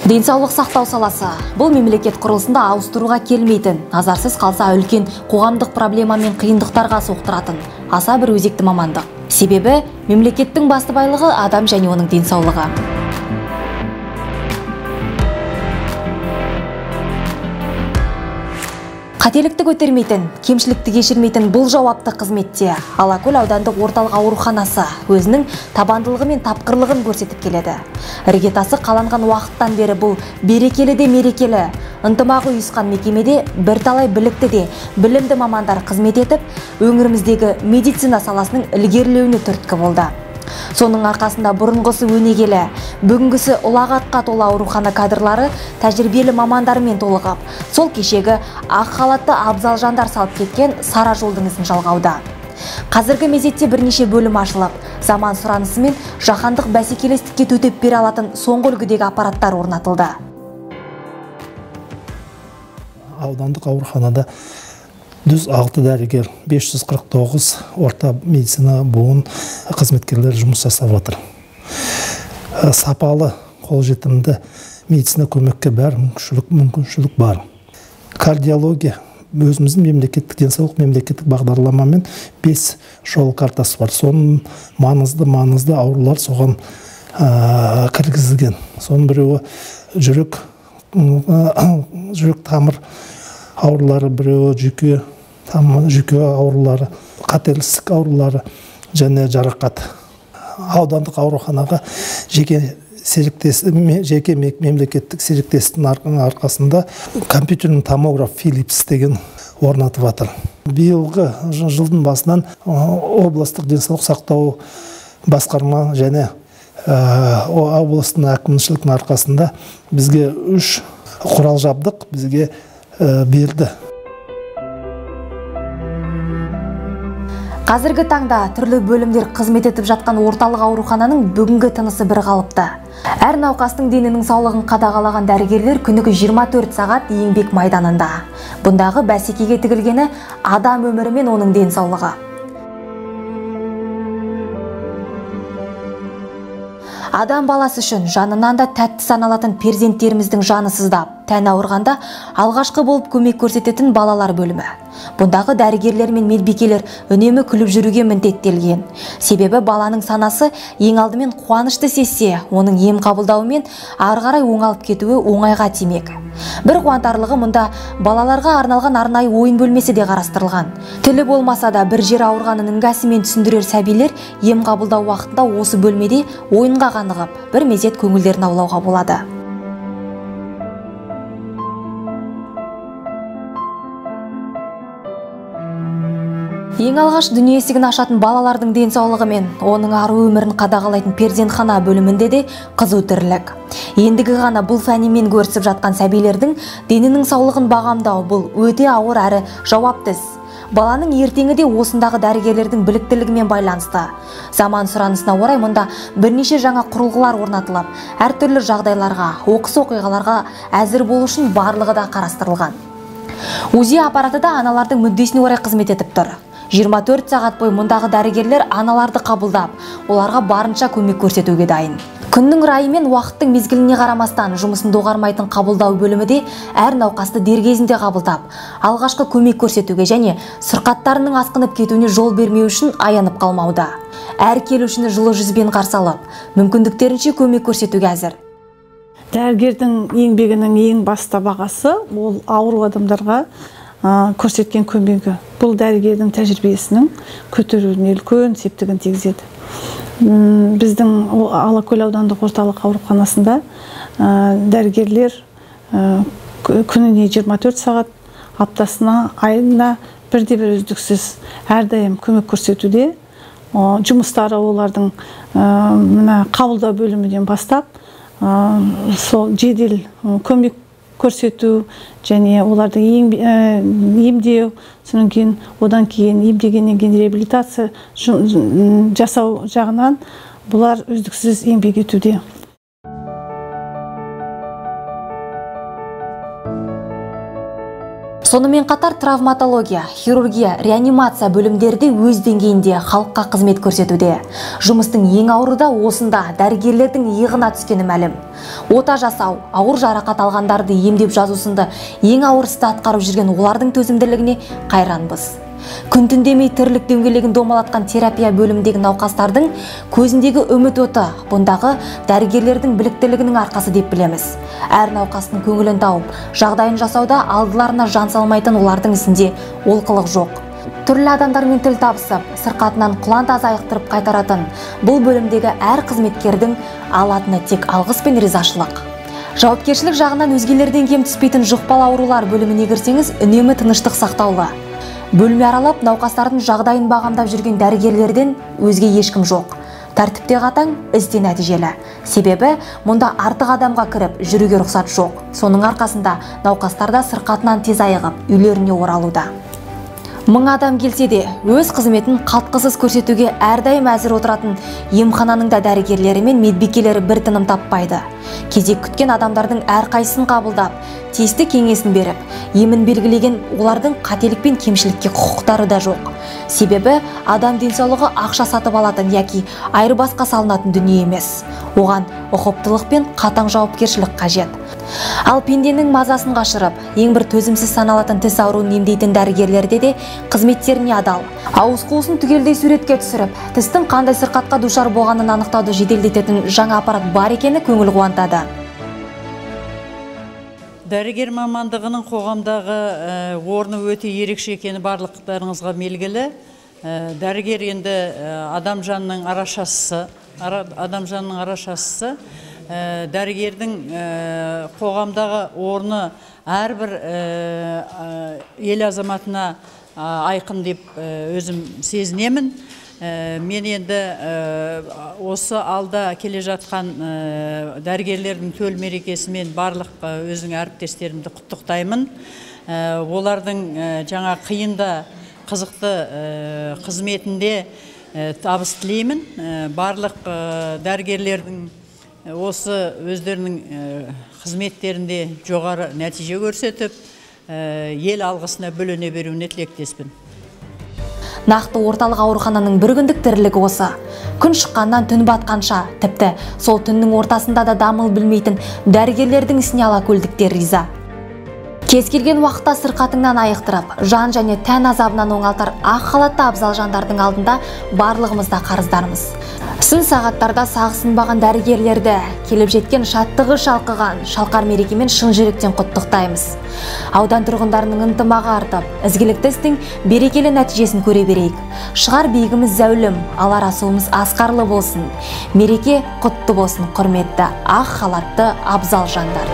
Денсаулық сақтау саласы бұл мемлекет құрылысында ауыстыруға келмейтін, назарсыз қалса үлкен қоғамдық проблема мен қиындықтарға соқтыратын аса бір өзекті мамандық. Себебі мемлекеттің басты байлығы адам және оның денсаулығы. Қателікті көтермейтін, кемшілікті кешірмейтін бұл жауапты қызметте Алакөл аудандық орталық ауруханасы өзінің табандылығы мен тапқырлығын көрсетіп келеді. Іргетасы қаланған уақыттан бері бұл берекелі де мерекелі, ынтымағы ұйысқан мекемеде бірталай білікті де білімді мамандар қызмет етіп, өңіріміздегі медицина саласының ілгерілеуіне түрткі болды. Соның арқасында бұрынғысы өнегелі, бүгінгісі ұлағатқа толы аурухана кадрлары тәжірибелі мамандармен толығып, сол кешегі ақ халатты абзал жандар салып кеткен сара жолдың ізін жалғауда. Қазіргі мезетте бірнеше бөлім ашылып, заман сұранысы мен жаһандық бәсекелестікке төтеп бере алатын соңғы үлгідегі аппараттар орнатылды. Аудандық ауруханада 6 дәрігер, 549 орта медицина буын қызметкерлер жұмыс жасап отыр. Сапалы, қолжетімді медицина көмекке бәр мүмкіншілік бар. Кардиология, өзіміздің мемлекеттік денсаулық мемлекеттік бағдарламамен 5 жол картасы бар. Соның маңызды аурулар соған кіргізілген. Соның біреуі жүрек тамыр аурулары, біреуі жүйке аурулары, қатерлік аурулары және жарақат. Аудандық ауруханаға жеке мемлекеттік серіктестіктің арқасында компьютерный томограф Philips деген орнатып жатыр. Биылғы жылдың басынан облыстық денсаулық сақтау басқарма және облыстың әкімшіліктің арқасында бізге 3 құрал жабдық бізге берді. Қазіргі таңда түрлі бөлімдер қызмет етіп жатқан орталық аурухананың бүгінгі тынысы бір қалыпты. Әр науқастың денінің саулығын қадағалаған дәрігерлер күніге 24 сағат еңбек майданында. Бұндағы бәсекеге тігілгені адам өмірі мен оның денсаулығы. Адам баласы үшін жанынан да тәтті саналатын перзенттеріміздің жаны сыздап, тән ауырғанда алғашқы болып көмек көрсететін балалар бөлімі. Бұндағы дәрігерлер мен медбикелер үнемі күліп жүруге міндеттелген. Себебі баланың санасы ең алдымен қуанышты сезсе, оның ем қабылдауымен ары қарай оңалып кетуі оңайға тимек. Бір қуантарлығы мұнда балаларға арналған арнайы ойын бөлмесі де қарастырылған. Тілі болмаса да бір жер ауырғанын ыңғайсымен түсіндірер сәбилер ем қабылдау уақытында осы бөлмеде ойынға қанығып, бір мезет көңілдерін аулауға болады. Ең алғаш дүние есігін ашатын балалардың денсаулығы мен оның ары өмірін қадағалайтын перзентхана бөлімінде де қызу тірлік. Ендігі ғана бұл фәнімен көрісіп жатқан сәбилердің денінің саулығын бағамдау бұл өте ауыр әрі жауапты іс. Баланың ертеңі де осындағы дәрігерлердің біліктілігімен байланысты. Заман сұранысына орай мұнда бірнеше жаңа құрылғылар орнатылып, әртүрлі жағдайларға, оқыс оқиғаларға әзір болу үшін барлығы да қарастырылған. УЗИ аппараты да аналардың мүддесіне орай қызмет етіп тұр. 24 сағат бойы мұндағы дәрігерлер аналарды қабылдап, оларға барынша көмек көрсетуге дайын. Күннің райы мен уақыттың мезгіліне қарамастан жұмысын доғармайтын қабылдау бөліміде әр науқасты дер кезінде қабылдап, алғашқы көмек көрсетуге және сырқаттарының асқынып кетуіне жол бермеу үшін аянып қалмауда. Әр келушіні жылы жүзбен қарсы алып, мүмкіндіктерінше көмек көрсетуге әзір. Дәрігердің еңбегінің ең басты бағасы ол ауру адамдарға көрсеткен көмегі. Бұл дәрігердің тәжірибесінің көтеруіне үлкен септігін тигізеді. Біздің Алакөл аудандық орталық ауруханасында дәрігерлер күніне 24 сағат, аптасына, айына бірде-бір үздіксіз әрдайым көмек көрсетуде. Жұмыстары олардың қабылдау бөлімінен бастап, сол жедел көмек көрсету және оларды емдеу, одан кейін емдегеннен кейін реабилитация жасау жағынан бұлар үздіксіз еңбек етуде. Сонымен қатар травматология, хирургия, реанимация бөлімдері де өз деңгейінде халыққа қызмет көрсетуде. Жұмыстың ең ауыры да осында, дәрігерлердің иығына түскені мәлім. Ота жасау, ауыр жарақат алғандарды емдеп жазу сынды ең ауыр істі атқарып жүрген олардың төзімділігіне қайранбыз. Күн түндемей тірлік дөңгелегін домалатқан терапия бөлімдегі науқастардың көзіндегі үміт оты бұндағы дәрігерлердің біліктілігінің арқасы деп білеміз. Әр науқастың көңілін тауып, жағдайын жасауда алдыларына жан салмайтын олардың ісінде олқылық жоқ. Түрлі адамдармен тіл табысып, сырқатынан құлан таза айықтырып қайтаратын бұл бөлімдегі әр қызметкердің алатыны тек алғыс пен ризашылық. Жауапкершілік жағынан өзгелерден кем түспейтін жұқпалы аурулар бөліміне кірсеңіз, үнемі тыныштық сақтаулы. Бөлме аралап, науқастардың жағдайын бағамдап жүрген дәрігерлерден өзге ешкім жоқ. Тәртіпте қатаң, ізде нәтижелі. Себебі, мұнда артық адамға кіріп, жүруге рұқсат жоқ. Соның арқасында науқастарда сырқатынан тез айығып, үйлеріне оралуда. 1000 адам келсе де, өз қызметін қалтқысыз көрсетуге әрдайым әзір отыратын емхананың да дәрігерлері мен медбикелері бір тыным таппайды. Кезек күткен адамдардың әрқайсысын қабылдап, тиісті кеңесін беріп, емін белгілеген олардың қателік пен кемшілікке құқықтары да жоқ. Себебі адам денсаулығы ақша сатып алатын яки айырбасқа салынатын дүние емес. Оған ұқыптылық пен қатаң жауапкершілік қажет. Ал пенденің мазасын қашырып, ең бір төзімсіз саналатын тіс ауруын емдейтін дәрігерлерде де қызметтеріне адал. Ауыз қуысын түгелдей суретке түсіріп, тістің қандай сырқатқа душар болғанын анықтауды жеделдететін жаңа аппарат бар екені көңіл қуантады. Дәрігер мамандығының қоғамдағы орны өте ерекше екені барлықтарыңызға белгілі. Дәрігер енді адам жанының арашасысы. Дәрігердің қоғамдағы орны әрбір ел азаматына айқын деп өзім сезінемін. Мен енді осы алда келе жатқан дәрігерлердің төл мерекесімен барлық өзің әріптестерімді құттықтаймын. Олардың жаңа қиында қызықты қызметінде табыс тілеймін. Барлық дәрігерлердің осы өздерінің қызметтерінде жоғары нәтиже көрсетіп, ел алғысына бөлене беруіне тілектеспін. Нақты орталық аурухананың бір күндік тірлігі осы. Күн шыққаннан түн батқанша, тіпті сол түннің ортасында да дамыл білмейтін дәрігерлердің ісіне ала көлдіктер риза. Кез келген уақытта сырқатыңнан айықтырып, жан және тән азабынан оңалтар ақ халатты абзал жандардың алдында барлығымызда қарыздармыз. Сын сағаттарда сағысынбаған дәрігерлерді келіп жеткен шаттығы шалқыған шалқар мерекемен шын жүректен құттықтаймыз. Аудан тұрғындарының ынтымағы артып, ізгілікті істің берекелі нәтижесін көре берейік. Шығар биігіміз зәулім, алар асуымыз асқарлы болсын. Мереке құтты болсын, құрметті ақ халатты абзал жандар.